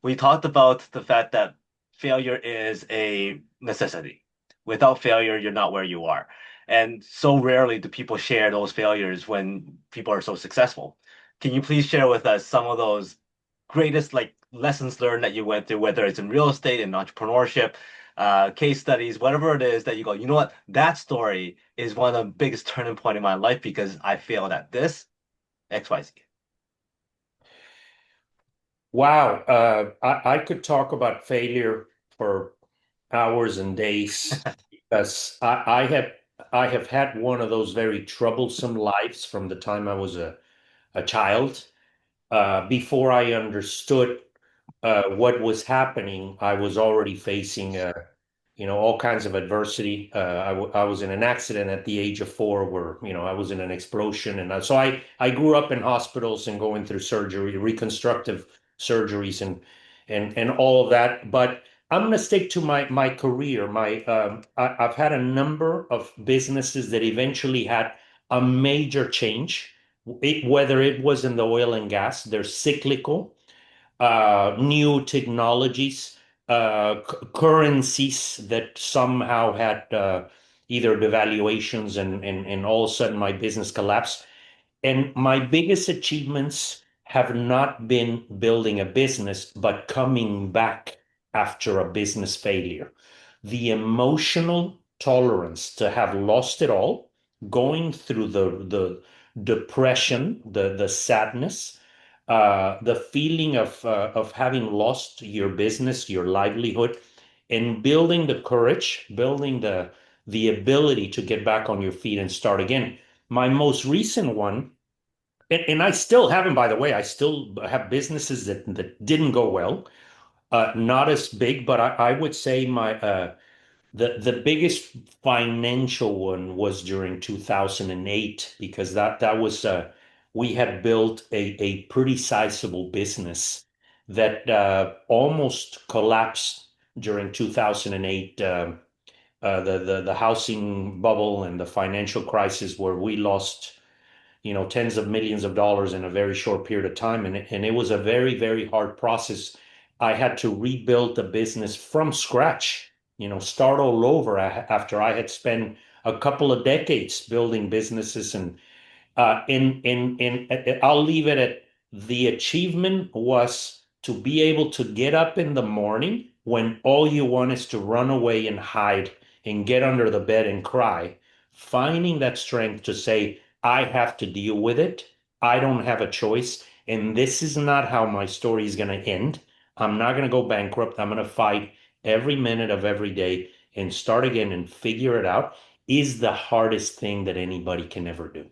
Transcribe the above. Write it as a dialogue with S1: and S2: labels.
S1: we talked about the fact that failure is a necessity. Without failure, you're not where you are. And so rarely do people share those failures when people are so successful. Can you please share with us some of those greatest like lessons learned that you went through, whether it's in real estate and entrepreneurship, case studies, whatever it is that you go, you know what, that story is one of the biggest turning point in my life because I failed at this, XYZ.
S2: Wow, I could talk about failure for hours and days because I have had one of those very troublesome lives from the time I was a child. Before I understood what was happening, I was already facing all kinds of adversity. I was in an accident at the age of 4 where, I was in an explosion. And so I grew up in hospitals and going through surgery, reconstructive surgeries and all of that. But I'm going to stick to my career. I've had a number of businesses that eventually had a major change, whether it was in the oil and gas, they're cyclical, new technologies, currencies that somehow had either devaluations and all of a sudden my business collapsed. And my biggest achievements have not been building a business, but coming back after a business failure. The emotional tolerance to have lost it all, going through the depression, the sadness, the feeling of having lost your business, your livelihood, and building the courage, building the ability to get back on your feet and start again. My most recent one, and I still haven't, by the way, I still have businesses that didn't go well, not as big, but I would say the biggest financial one was during 2008 because that was we had built a pretty sizable business that almost collapsed during 2008. The housing bubble and the financial crisis where we lost tens of millions of dollars in a very short period of time. And it was a very, very hard process. I had to rebuild the business from scratch, start all over after I had spent a couple of decades building businesses. And I'll leave it at the achievement was to be able to get up in the morning when all you want is to run away and hide and get under the bed and cry, finding that strength to say, I have to deal with it. I don't have a choice. And this is not how my story is going to end. I'm not going to go bankrupt. I'm going to fight every minute of every day and start again and figure it out is the hardest thing that anybody can ever do.